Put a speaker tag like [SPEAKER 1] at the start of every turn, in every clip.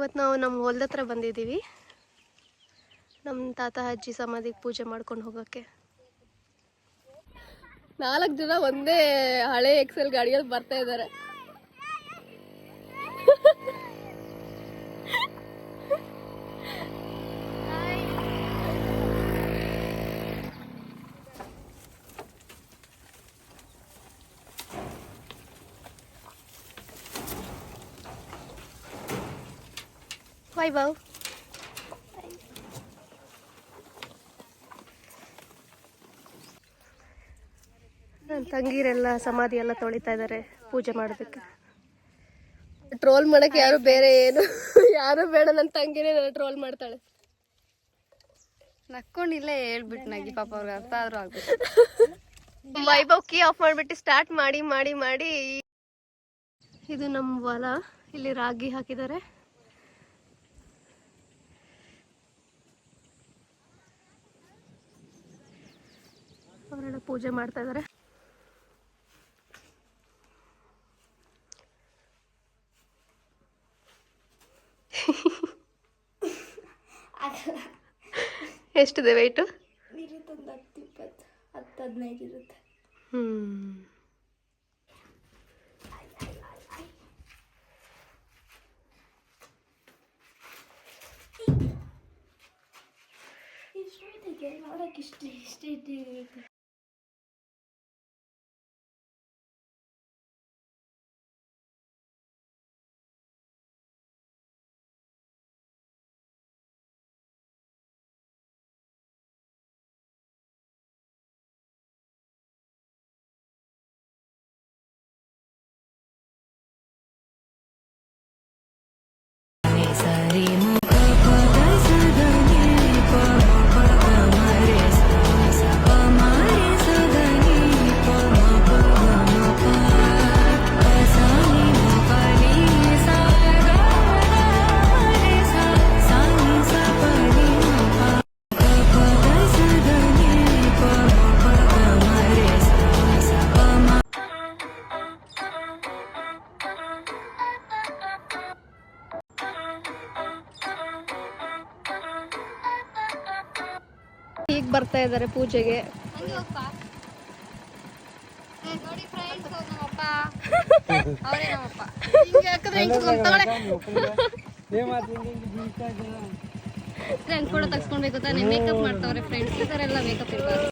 [SPEAKER 1] ಇವತ್ತು ನಾವು ನಮ್ಮ ಹೊಲದ ಹತ್ರ ಬಂದಿದ್ದೀವಿ ನಮ್ಮ ತಾತ ಅಜ್ಜಿ ಸಮಾಧಿಗೆ ಪೂಜೆ ಮಾಡ್ಕೊಂಡು ಹೋಗೋಕ್ಕೆ. 4 ಜನ ಒಂದೇ ಹಳೆ ಎಕ್ಸೆಲ್ ಗಾಡಿಯಲ್ಲಿ ಬರ್ತಾ ಇದ್ದಾರೆ. ವೈಭವ್ ನನ್ನ ತಂಗಿರೆಲ್ಲ ಸಮಾಧಿ ಎಲ್ಲ ತೊಳಿತಾ ಇದ್ದಾರೆ ಪೂಜೆ ಮಾಡೋದಕ್ಕೆ. ಟ್ರೋಲ್ ಮಾಡಕ್ಕೆ ಯಾರು ಬೇರೆ ಏನು ಯಾರು ಬೇಡ, ನನ್ನ ತಂಗಿನೇ ನನ್ನ ಟ್ರೋಲ್ ಮಾಡ್ತಾಳೆ.
[SPEAKER 2] ನಕ್ಕೊಂಡಿಲ್ಲೇ ಹೇಳ್ಬಿಟ್ಟು ನಗಿ ಪಾಪ ಅವ್ರಿಗೆ ಅರ್ಥ ಆದ್ರೂ ಆಗ್ಬೇಕು.
[SPEAKER 1] ವೈಭವ್ ಕೀ ಆಫ್ ಮಾಡಿಬಿಟ್ಟು ಸ್ಟಾರ್ಟ್ ಮಾಡಿ ಮಾಡಿ ಮಾಡಿ. ಇದು ನಮ್ಮ ಹೊಲ, ಇಲ್ಲಿ ರಾಗಿ ಹಾಕಿದ್ದಾರೆ. ಅವರೆಲ್ಲ ಪೂಜೆ ಮಾಡ್ತಾ ಇದ್ದಾರೆ. ಎಷ್ಟಿದೆ ವೆಯ್ಟು?
[SPEAKER 2] ಇರುತ್ತೆ ಒಂದು 10-20, 10-15 ಇರುತ್ತೆ. ನೋಡಕ್ಕೆ ಇಷ್ಟೇ ಇರುತ್ತೆ. ಈಗ ಬರ್ತಾ ಇದ್ದಾರೆ ಪೂಜೆಗೆ. ಕೂಡ ತಗ್ಸ್ಕೊಳ್ಬೇಕು ತಾನೆ, ಮೇಕಪ್ ಮಾಡ್ತಾವ್ರೆ ಫ್ರೆಂಡ್ಸ್. ಈ ತರ ಎಲ್ಲ ಮೇಕಪ್ ಇರ್ಬಾರ್ದು.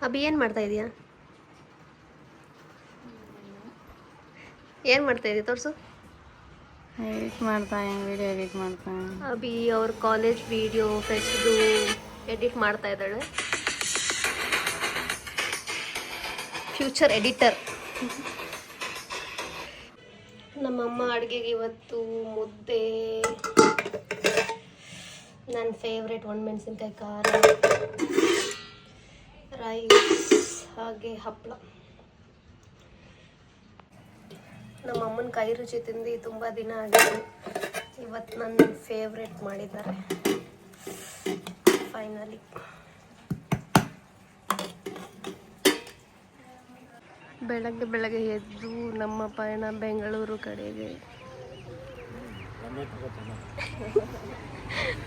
[SPEAKER 1] ಅಭಿ ಏನ್ ಮಾಡ್ತಾ ಇದೀಯಾ? ಏನ್ ಮಾಡ್ತಾ ಇದೀಯ ತೋರ್ಸು.
[SPEAKER 2] ಎಡಿಟ್ ಮಾಡ್ತಾ, ವಿಡಿಯೋ ಎಡಿಟ್ ಮಾಡ್ತಾ.
[SPEAKER 1] ಅಭಿ ಅವ್ರ ಕಾಲೇಜ್ ವಿಡಿಯೋ ಫೆಸ್ಟ್ದು ಎಡಿಟ್ ಮಾಡ್ತಾ ಇದ್ದಾಳೆ. Future editor. ನಮ್ಮಮ್ಮ ಅಡುಗೆಗೆ ಇವತ್ತು ಮುದ್ದೆ, ನನ್ನ ಫೇವ್ರೆಟ್ ಒಣಮೆಣಸಿನ್ಕಾಯಿ ಖಾರ, ರೈಸ್ ಹಾಗೆ ಹಪ್ಪಳ. ನಮ್ಮ ಅಮ್ಮನ ಕೈ ರುಚಿ ತಿಂದು ತುಂಬ ದಿನ ಆಗಿದೆ. ಇವತ್ತು ನನ್ನ ಫೇವ್ರೆಟ್ ಮಾಡಿದ್ದಾರೆ ಫೈನಲಿ. ಬೆಳಗ್ಗೆ ಎದ್ದು ನಮ್ಮ ಪಯಣ ಬೆಂಗಳೂರು ಕಡೆಗೆ.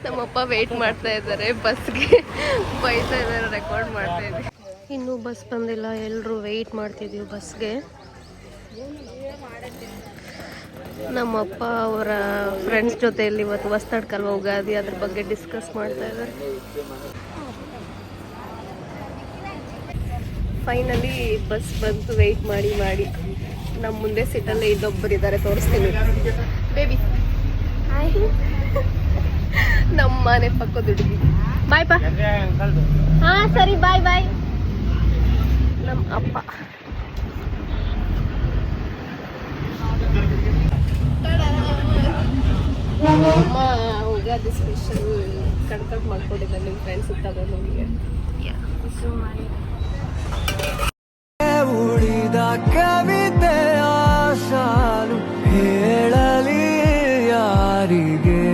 [SPEAKER 1] ನಮ್ಮಪ್ಪ ವೇಟ್ ಮಾಡ್ತಾ ಇದ್ದಾರೆ ಬಸ್ಗೆ, ಬೈತಾ ಇದ್ದಾರೆ, ರೆಕಾರ್ಡ್ ಮಾಡ್ತಾ ಇದ್ದೀವಿ. ಇನ್ನೂ ಬಸ್ ಬಂದಿಲ್ಲ, ಎಲ್ಲರೂ ವೆಯ್ಟ್ ಮಾಡ್ತಿದ್ದೀವಿ ಬಸ್ಗೆ. ನಮ್ಮಪ್ಪ ಅವರ ಫ್ರೆಂಡ್ಸ್ ಜೊತೆಯಲ್ಲಿ ಇವತ್ತು ಹೊಸತಡ್ಕಲ್ವ ಉಗಾದಿ, ಅದ್ರ ಬಗ್ಗೆ ಡಿಸ್ಕಸ್ ಮಾಡ್ತಾ ಇದ್ದಾರೆ. ಫೈನಲಿ ಬಸ್ ಬಂತು. ವೆಯ್ಟ್ ಮಾಡಿ ಮಾಡಿ ನಮ್ಮ ಮುಂದೆ ಸೀಟಲ್ಲೇ ಇದ್ದೊಬ್ಬರಿದ್ದಾರೆ, ತೋರಿಸ್ತೀನಿ. Baby hi. ನಮ್ಮ ಮನೆ ಪಕ್ಕದ ಹುಡುಗಿ. ಬಾಯ್ ಪಾ. ಹಾ ಸರಿ, ಬಾಯ್ ಬಾಯ್. ನಮ್ಮ ಅಪ್ಪ. ಅಮ್ಮ ಉಗಾದಿ ಸ್ಪೆಷಲ್ ಕಡ್ಕಟ್ ಮಾಡ್ಕೊಂಡಿದ್ದಾರೆ ನಿಮ್ಮ ಫ್ರೆಂಡ್ಸ್ ತಗೊಂಡು ನಮಗೆ.
[SPEAKER 3] ಉಳಿದ ಕವಿತೆ ಆಶಾಲು ಹೇಳಲಿ ಯಾರಿಗೆ.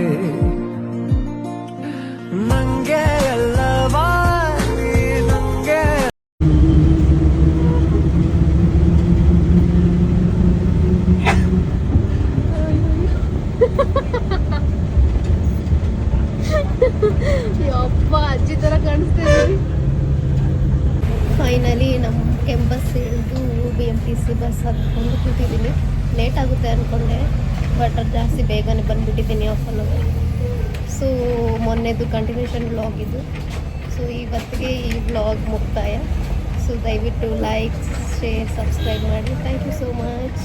[SPEAKER 1] ಗೈಸ್ ಬಸ್ ಹತ್ಕೊಂಡು ಕೂತಿದ್ದೀನಿ. ಲೇಟ್ ಆಗುತ್ತೆ ಅಂದ್ಕೊಂಡೆ, ಬಟ್ ಅದು ಜಾಸ್ತಿ ಬೇಗನೆ ಬಂದುಬಿಟ್ಟಿದ್ದೀನಿ ಆಫನಲ್ಲಿ. ಸೊ ಮೊನ್ನೆದು ಕಂಟಿನ್ಯೂಷನ್ ವ್ಲಾಗ್ ಇದು. ಸೊ ಇವತ್ತಿಗೆ ಈ ವ್ಲಾಗ್ ಮುಕ್ತಾಯ. ಸೊ ದಯವಿಟ್ಟು ಲೈಕ್, ಶೇರ್, ಸಬ್ಸ್ಕ್ರೈಬ್ ಮಾಡಿ. Thank you so much.